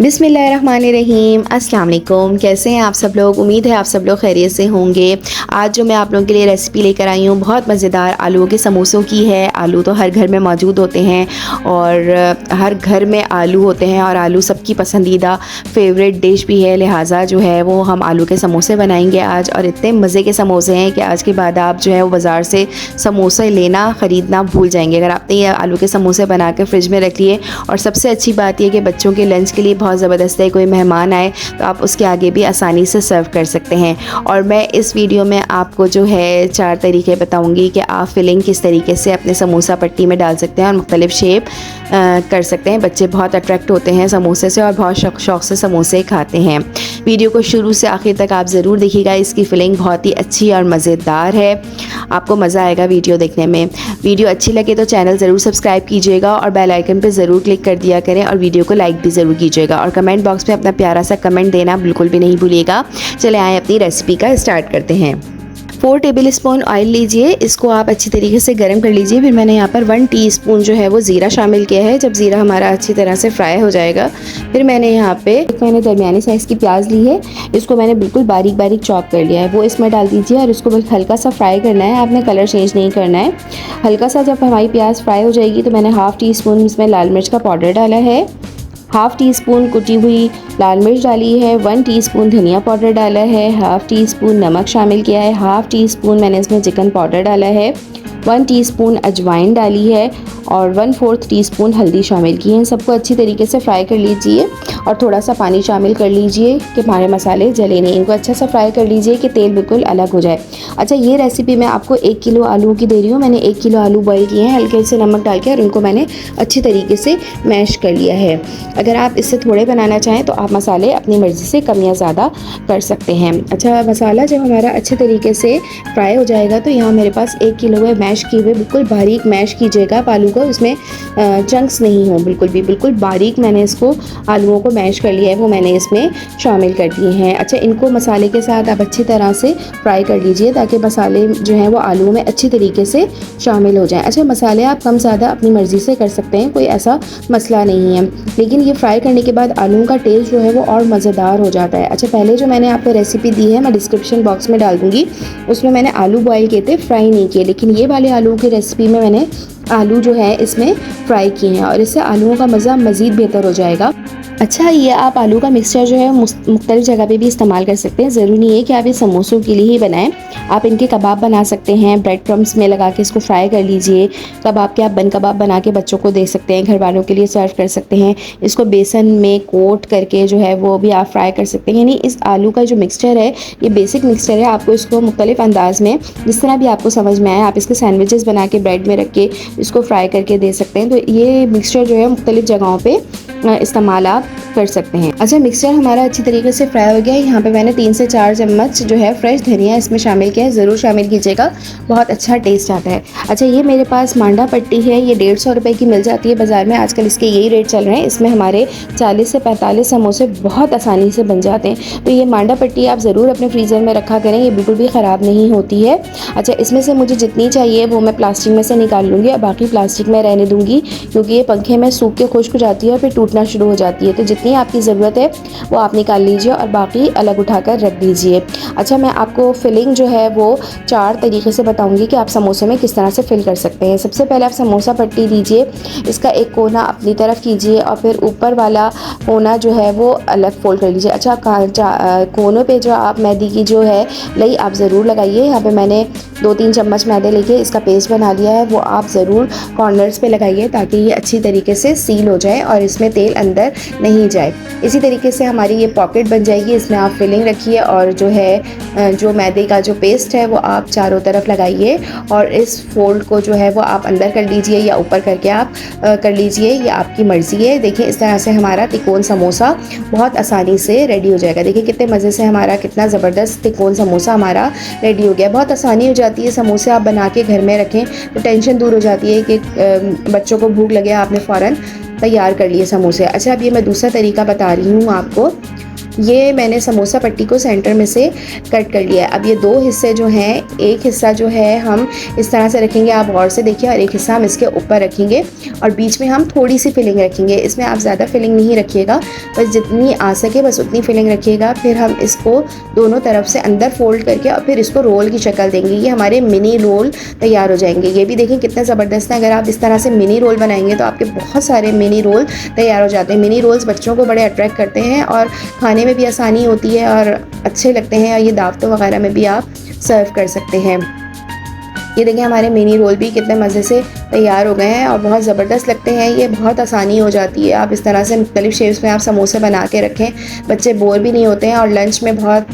बिस्मिल्लाहिर्रहमानिर्रहीम। अस्सलाम वालेकुम। कैसे हैं आप सब लोग? उम्मीद है आप सब लोग खैरियत से होंगे। आज जो मैं आप लोगों के लिए रेसिपी लेकर आई हूँ बहुत मज़ेदार आलूओं के समोसों की है। आलू तो हर घर में मौजूद होते हैं और हर घर में आलू होते हैं और आलू सबकी पसंदीदा फेवरेट डिश भी है। लिहाजा जो है वो हम आलू के समोसे बनाएंगे आज, और इतने मज़े के समोसे हैं कि आज के बाद आप जो है वो बाज़ार से समोसे लेना ख़रीदना भूल जाएंगे अगर आपने ये आलू के समोसे बना के फ्रिज में रख लिए। और सबसे अच्छी बात यह कि बच्चों के लंच के लिए बहुत ज़बरदस्त है। कोई मेहमान आए तो आप उसके आगे भी आसानी से सर्व कर सकते हैं। और मैं इस वीडियो में आपको जो है 4 तरीके बताऊंगी कि आप फिलिंग किस तरीके से अपने समोसा पट्टी में डाल सकते हैं और मुख्तलिफ शेप कर सकते हैं। बच्चे बहुत अट्रैक्ट होते हैं समोसे से और बहुत शौक़ से समोसे खाते हैं। वीडियो को शुरू से आखिर तक आप ज़रूर देखिएगा। इसकी फिलिंग बहुत ही अच्छी और मज़ेदार है, आपको मज़ा आएगा वीडियो देखने में। वीडियो अच्छी लगे तो चैनल ज़रूर सब्सक्राइब कीजिएगा और बेल आइकन पर ज़रूर क्लिक कर दिया करें, और वीडियो को लाइक भी ज़रूर कीजिएगा और कमेंट बॉक्स में अपना प्यारा सा कमेंट देना बिल्कुल भी नहीं भूलिएगा। चले आए अपनी रेसिपी का स्टार्ट करते हैं। 4 टेबल स्पून ऑयल लीजिए, इसको आप अच्छी तरीके से गर्म कर लीजिए। फिर मैंने यहाँ पर 1 टीस्पून जो है वो ज़ीरा शामिल किया है। जब ज़ीरा हमारा अच्छी तरह से फ्राई हो जाएगा, फिर मैंने यहाँ पे दरमियानी साइज़ की प्याज ली है, इसको मैंने बिल्कुल बारीक बारीक चॉप कर लिया है, वो इसमें डाल दीजिए और इसको बस हल्का सा फ्राई करना है। आपने कलर चेंज नहीं करना है। हल्का सा जब हमारी प्याज फ्राई हो जाएगी तो मैंने हाफ़ टी स्पून इसमें लाल मिर्च का पाउडर डाला है, हाफ़ टी स्पून कुटी हुई लाल मिर्च डाली है, 1 टीस्पून धनिया पाउडर डाला है, हाफ़ टी स्पून नमक शामिल किया है, हाफ़ टी स्पून मैंने इसमें चिकन पाउडर डाला है, 1 टीस्पून अजवाइन डाली है और 1/4 टीस्पून हल्दी शामिल की है। सबको अच्छी तरीके से फ्राई कर लीजिए और थोड़ा सा पानी शामिल कर लीजिए कि हमारे मसाले जले नहीं। इनको अच्छा सा फ्राई कर लीजिए कि तेल बिल्कुल अलग हो जाए। अच्छा, ये रेसिपी मैं आपको 1 किलो आलू की दे रही हूँ। मैंने 1 किलो आलू बॉईल किए हैं हल्के से नमक डाल के, और इनको मैंने अच्छी तरीके से मैश कर लिया है। अगर आप इससे थोड़े बनाना चाहें तो आप मसाले अपनी मर्ज़ी से कम या ज़्यादा कर सकते हैं। अच्छा, मसाला जब हमारा अच्छे तरीके से फ्राई हो जाएगा तो यहाँ मेरे पास 1 किलो है मैश किए हुए। बिल्कुल बारीक मैश कीजिएगा आप आलू को, इसमें चंक्स नहीं हो, बिल्कुल बारीक मैंने इसको आलूओं को मैश कर लिया है, वो मैंने इसमें शामिल कर दिए हैं। अच्छा, इनको मसाले के साथ आप अच्छी तरह से फ्राई कर लीजिए ताकि मसाले जो हैं वो आलूओं में अच्छी तरीके से शामिल हो जाएं। अच्छा, मसाले आप कम ज़्यादा अपनी मर्ज़ी से कर सकते हैं, कोई ऐसा मसला नहीं है, लेकिन ये फ्राई करने के बाद आलूओं का टेस्ट जो है वो और मज़ेदार हो जाता है। अच्छा, पहले जो मैंने आपको रेसिपी दी है मैं डिस्क्रिप्शन बॉक्स में डाल दूँगी, उसमें मैंने आलू बॉयल किए थे, फ्राई नहीं किए, लेकिन ये वाले आलू की रेसिपी में मैंने आलू जो है इसमें फ्राई किए हैं और इससे आलूओं का मज़ा मज़ीद बेहतर हो जाएगा। अच्छा, ये आप आलू का मिक्सचर जो है मुख्तलिफ जगह पे भी इस्तेमाल कर सकते हैं। ज़रूरी नहीं है कि आप ये समोसों के लिए ही बनाएं। आप इनके कबाब बना सकते हैं, ब्रेड क्रम्स में लगा के इसको फ्राई कर लीजिए। कबाब के आप बन कबाब बना के बच्चों को दे सकते हैं, घर वालों के लिए सर्व कर सकते हैं। इसको बेसन में कोट करके जो है वो भी आप फ्राई कर सकते हैं। यानी इस आलू का जो मिक्सचर है ये बेसिक मिक्सचर है, आपको इसको मुख्तलिफ अंदाज़ में जिस तरह भी आपको समझ में आए आप इसके सैंडविचेस बना के ब्रेड में रख के इसको फ्राई करके दे सकते हैं। तो ये मिक्सचर जो है मुख्तलिफ जगहों पर इस्तेमाल आप कर सकते हैं। अच्छा, मिक्सचर हमारा अच्छी तरीके से फ्राई हो गया है। यहाँ पे मैंने 3 से 4 चम्मच जो है फ्रेश धनिया इसमें शामिल किया है, ज़रूर शामिल कीजिएगा, बहुत अच्छा टेस्ट आता है। अच्छा, ये मेरे पास मांडा पट्टी है, ये 150 रुपये की मिल जाती है बाज़ार में, आजकल इसके यही रेट चल रहे हैं। इसमें हमारे 40 से 45 समोसे बहुत आसानी से बन जाते हैं। तो ये मांडा पट्टी आप ज़रूर अपने फ्रीज़र में रखा करें, ये बिल्कुल भी ख़राब नहीं होती है। अच्छा, इसमें से मुझे जितनी चाहिए वो मैं प्लास्टिक में से निकाल लूँगी और बाकी प्लास्टिक में रहने दूँगी, क्योंकि ये पंखे में सूख के खुश्क हो जाती है और फिर टूटना शुरू हो जाती है। तो जितनी आपकी ज़रूरत है वो आप निकाल लीजिए और बाकी अलग उठाकर रख दीजिए। अच्छा, मैं आपको फिलिंग जो है वो 4 तरीके से बताऊंगी कि आप समोसे में किस तरह से फिल कर सकते हैं। सबसे पहले आप समोसा पट्टी लीजिए, इसका एक कोना अपनी तरफ कीजिए और फिर ऊपर वाला कोना जो है वो अलग फोल्ड कर लीजिए। अच्छा, कोनों पे जो आप मैदे की जो है लई आप ज़रूर लगाइए। यहाँ पे मैंने 2-3 चम्मच मैदे लेके इसका पेस्ट बना लिया है, वो आप ज़रूर कॉर्नर्स पे लगाइए ताकि ये अच्छी तरीके से सील हो जाए और इसमें तेल अंदर नहीं जाए। इसी तरीके से हमारी ये पॉकेट बन जाएगी, इसमें आप फिलिंग रखिए और जो है जो मैदे का जो पेस्ट है वो आप चारों तरफ लगाइए और इस फोल्ड को जो है वो आप अंदर कर लीजिए या ऊपर करके आप कर लीजिए, ये आपकी मर्ज़ी है। देखिए, इस तरह से हमारा तिकोन समोसा बहुत आसानी से रेडी हो जाएगा। देखिए कितने मज़े से हमारा कितना ज़बरदस्त तिकोन समोसा हमारा रेडी हो गया। बहुत आसानी हो जाती है, समोसे आप बना के घर में रखें तो टेंशन दूर हो जाती है कि बच्चों को भूख लगे, आपने फ़ौरन तैयार कर लिए समोसे। अच्छा, अब ये मैं दूसरा तरीका बता रही हूँ आपको। ये मैंने समोसा पट्टी को सेंटर में से कट कर लिया है। अब ये 2 हिस्से जो हैं, एक हिस्सा जो है हम इस तरह से रखेंगे, आप गौर से देखिए, और एक हिस्सा हम इसके ऊपर रखेंगे और बीच में हम थोड़ी सी फिलिंग रखेंगे। इसमें आप ज़्यादा फिलिंग नहीं रखिएगा, बस जितनी आ सके बस उतनी फिलिंग रखिएगा। फिर हम इसको दोनों तरफ से अंदर फोल्ड करके और फिर इसको रोल की शक्ल देंगे। ये हमारे मिनी रोल तैयार हो जाएंगे। ये भी देखें कितने ज़बरदस्त हैं। अगर आप इस तरह से मिनी रोल बनाएंगे तो आपके बहुत सारे मिनी रोल तैयार हो जाते हैं। मिनी रोल्स बच्चों को बड़े अट्रैक्ट करते हैं और खाने में भी आसानी होती है और अच्छे लगते हैं, और ये दावतों वगैरह में भी आप सर्व कर सकते हैं। ये देखिए हमारे मिनी रोल भी कितने मज़े से तैयार हो गए हैं और बहुत ज़बरदस्त लगते हैं। ये बहुत आसानी हो जाती है। आप इस तरह से मुख्तलिफ़ शेप्स में आप समोसे बना के रखें, बच्चे बोर भी नहीं होते हैं और लंच में बहुत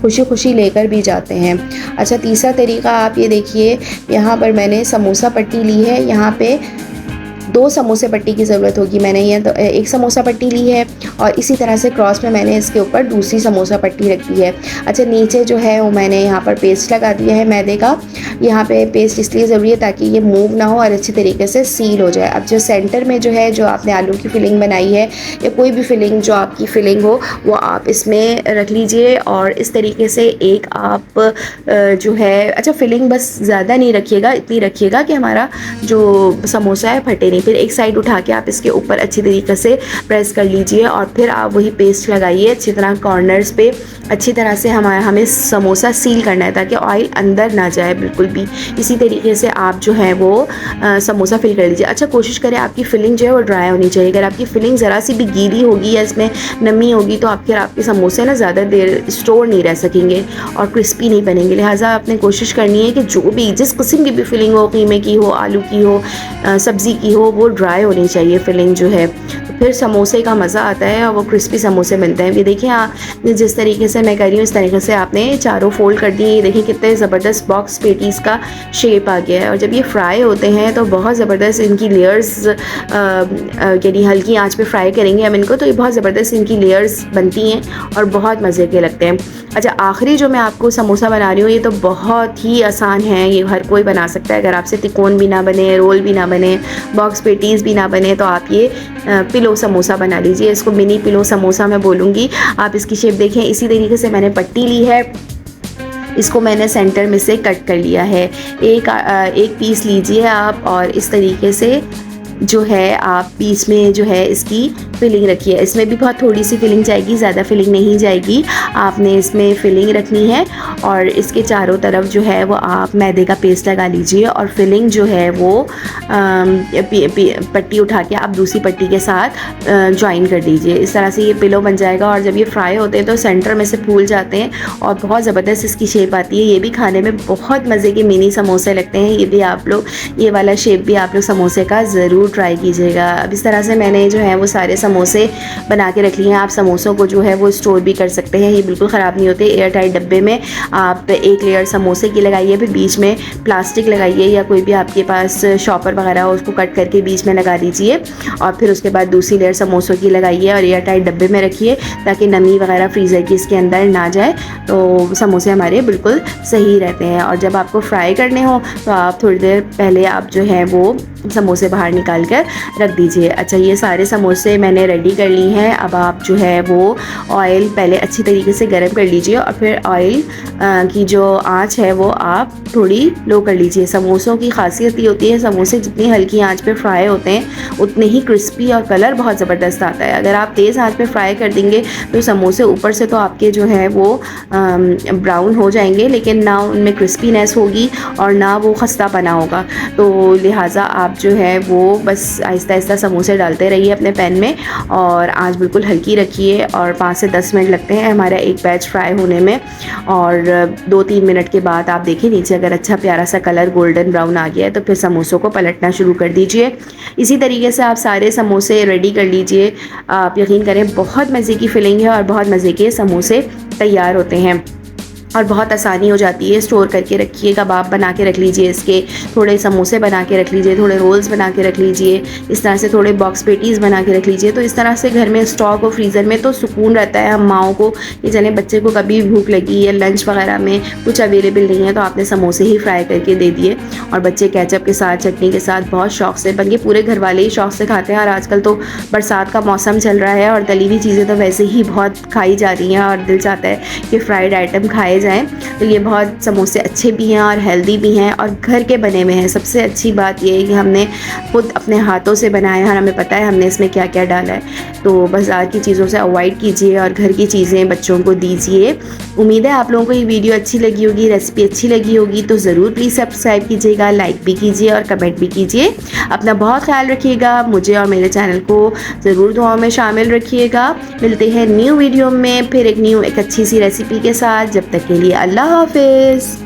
खुशी खुशी लेकर भी जाते हैं। अच्छा, तीसरा तरीका आप ये देखिए, यहाँ पर मैंने समोसा पट्टी ली है। यहाँ पे 2 समोसे पट्टी की ज़रूरत होगी। मैंने ये तो एक समोसा पट्टी ली है और इसी तरह से क्रॉस में मैंने इसके ऊपर दूसरी समोसा पट्टी रख दी है। अच्छा, नीचे जो है वो मैंने यहाँ पर पेस्ट लगा दिया है मैदे का। यहाँ पे पेस्ट इसलिए ज़रूरी है ताकि ये मूव ना हो और अच्छी तरीके से सील हो जाए। अब जो सेंटर में जो है, जो आपने आलू की फिलिंग बनाई है या कोई भी फिलिंग जो आपकी फिलिंग हो, वो आप इसमें रख लीजिए और इस तरीके से एक आप जो है, अच्छा फिलिंग बस ज़्यादा नहीं रखिएगा, इतनी रखिएगा कि हमारा जो समोसा है फटे नहीं। फिर एक साइड उठा के आप इसके ऊपर अच्छी तरीके से प्रेस कर लीजिए और फिर आप वही पेस्ट लगाइए अच्छी तरह कॉर्नर्स पे। अच्छी तरह से हमें समोसा सील करना है ताकि ऑयल अंदर ना जाए बिल्कुल भी। इसी तरीके से आप जो है वो समोसा फिल कर लीजिए। अच्छा, कोशिश करें आपकी फिलिंग जो है वो ड्राई होनी चाहिए। अगर आपकी फिलिंग ज़रा सी भी गीली होगी या इसमें नमी होगी तो आपके समोसे ना ज़्यादा देर स्टोर नहीं रह सकेंगे और क्रिस्पी नहीं बनेंगे। लिहाजा आपने कोशिश करनी है कि जो भी जिस किस्म की भी फिलिंग हो, कीमे की हो, आलू की हो, सब्ज़ी की हो, वो ड्राई होनी चाहिए फिलिंग जो है। फिर समोसे का मज़ा आता है और वो क्रिस्पी समोसे मिलते हैं। ये देखिए जिस तरीके से मैं कर रही हूँ इस तरीके से आपने चारों फोल्ड कर दिए। ये देखिए कितने ज़बरदस्त बॉक्स पेटीज़ का शेप आ गया है। और जब ये फ्राई होते हैं तो बहुत ज़बरदस्त इनकी लेयर्स, यानी हल्की आंच पे फ्राई करेंगे हम इनको, तो ये बहुत ज़बरदस्त इनकी लेयर्स बनती हैं और बहुत मज़े के लगते हैं। अच्छा, आखिरी जो मैं आपको समोसा बना रही हूँ ये तो बहुत ही आसान है, ये हर कोई बना सकता है। अगर आपसे तिकोन भी ना बने, रोल भी ना बने, बॉक्स पेटीज़ भी ना बने, तो आप ये पिलो समोसा बना लीजिए। इसको मिनी पिलो समोसा मैं बोलूँगी। आप इसकी शेप देखें, इसी तरीके से मैंने पट्टी ली है, इसको मैंने सेंटर में से कट कर लिया है। एक पीस लीजिए आप और इस तरीके से जो है आप बीच में जो है इसकी फिलिंग रखिए। इसमें भी बहुत थोड़ी सी फिलिंग जाएगी, ज़्यादा फिलिंग नहीं जाएगी। आपने इसमें फिलिंग रखनी है और इसके चारों तरफ जो है वो आप मैदे का पेस्ट लगा लीजिए और फिलिंग जो है वो पट्टी उठा के आप दूसरी पट्टी के साथ ज्वाइन कर दीजिए। इस तरह से ये पिलो बन जाएगा और जब ये फ्राई होते हैं तो सेंटर में से फूल जाते हैं और बहुत ज़बरदस्त इसकी शेप आती है। ये भी खाने में बहुत मज़े के मिनी समोसे लगते हैं। ये भी आप लोग, ये वाला शेप भी आप लोग समोसे का ज़रूर ट्राई कीजिएगा। अब इस तरह से मैंने जो है वो सारे समोसे बना के रख लिए हैं। आप समोसों को जो है वो स्टोर भी कर सकते हैं, ये बिल्कुल ख़राब नहीं होते। एयर टाइट डब्बे में आप एक लेयर समोसे की लगाइए, फिर बीच में प्लास्टिक लगाइए या कोई भी आपके पास शॉपर वगैरह हो उसको कट करके बीच में लगा दीजिए और फिर उसके बाद दूसरी लेयर समोसों की लगाइए और एयर टाइट डब्बे में रखिए ताकि नमी वगैरह फ्रीज़र की इसके अंदर ना जाए, तो समोसे हमारे बिल्कुल सही रहते हैं। और जब आपको फ्राई करने हो तो आप थोड़ी देर पहले आप जो है वो समोसे बाहर निकाल कर रख दीजिए। अच्छा, ये सारे समोसे मैंने रेडी कर ली हैं। अब आप जो है वो ऑयल पहले अच्छी तरीके से गर्म कर लीजिए और फिर ऑयल की जो आंच है वो आप थोड़ी लो कर लीजिए। समोसों की खासियत ये होती है, समोसे जितनी हल्की आंच पे फ्राई होते हैं उतने ही क्रिस्पी और कलर बहुत ज़बरदस्त आता है। अगर आप तेज़ आंच पे फ्राई कर देंगे तो समोसे ऊपर से तो आपके जो है वो ब्राउन हो जाएंगे, लेकिन ना उनमें क्रिस्पीनेस होगी और ना वो खस्तापना होगा। तो लिहाजा आप जो है वो बस आहिस्ता आहिस्ता समोसे डालते रहिए अपने पैन में और आंच बिल्कुल हल्की रखिए और 5 से 10 मिनट लगते हैं हमारा एक बैच फ्राई होने में। और 2-3 मिनट के बाद आप देखिए नीचे अगर अच्छा प्यारा सा कलर गोल्डन ब्राउन आ गया है तो फिर समोसों को पलटना शुरू कर दीजिए। इसी तरीके से आप सारे समोसे रेडी कर लीजिए। आप यकीन करें बहुत मज़े की फिलिंग है और बहुत मज़े के समोसे तैयार होते हैं। और बहुत आसानी हो जाती है। स्टोर करके रखिए, कबाब बना के रख लीजिए इसके, थोड़े समोसे बना के रख लीजिए, थोड़े रोल्स बना के रख लीजिए, इस तरह से थोड़े बॉक्स पेटीज़ बना के रख लीजिए। तो इस तरह से घर में स्टॉक हो फ्रीज़र में तो सुकून रहता है हम माओं को कि चले बच्चे को कभी भूख लगी या लंच वगैरह में कुछ अवेलेबल नहीं है तो आपने समोसे ही फ्राई करके दे दिए और बच्चे केचप के साथ, चटनी के साथ बहुत शौक़ से, बल्कि पूरे घर वाले ही शौक़ से खाते हैं। और आजकल तो बरसात का मौसम चल रहा है और तली हुई चीज़ें तो वैसे ही बहुत खाई जा रही हैं और दिल चाहता है कि फ्राइड आइटम खाए जाएँ। तो ये बहुत समोसे अच्छे भी हैं और हेल्दी भी हैं और घर के बने हुए हैं। सबसे अच्छी बात ये है कि हमने खुद अपने हाथों से बनाया है और हमें पता है हमने इसमें क्या क्या डाला है। तो बाज़ार की चीज़ों से अवॉइड कीजिए और घर की चीज़ें बच्चों को दीजिए। उम्मीद है आप लोगों को ये वीडियो अच्छी लगी होगी, रेसिपी अच्छी लगी होगी। तो ज़रूर प्लीज़ सब्सक्राइब कीजिएगा, लाइक भी कीजिए और कमेंट भी कीजिए। अपना बहुत ख्याल रखिएगा, मुझे और मेरे चैनल को ज़रूर दुआओं में शामिल रखिएगा। मिलते हैं न्यू वीडियो में फिर एक अच्छी सी रेसिपी के साथ। जब तक के लिए अल्लाह हाफ़िज़।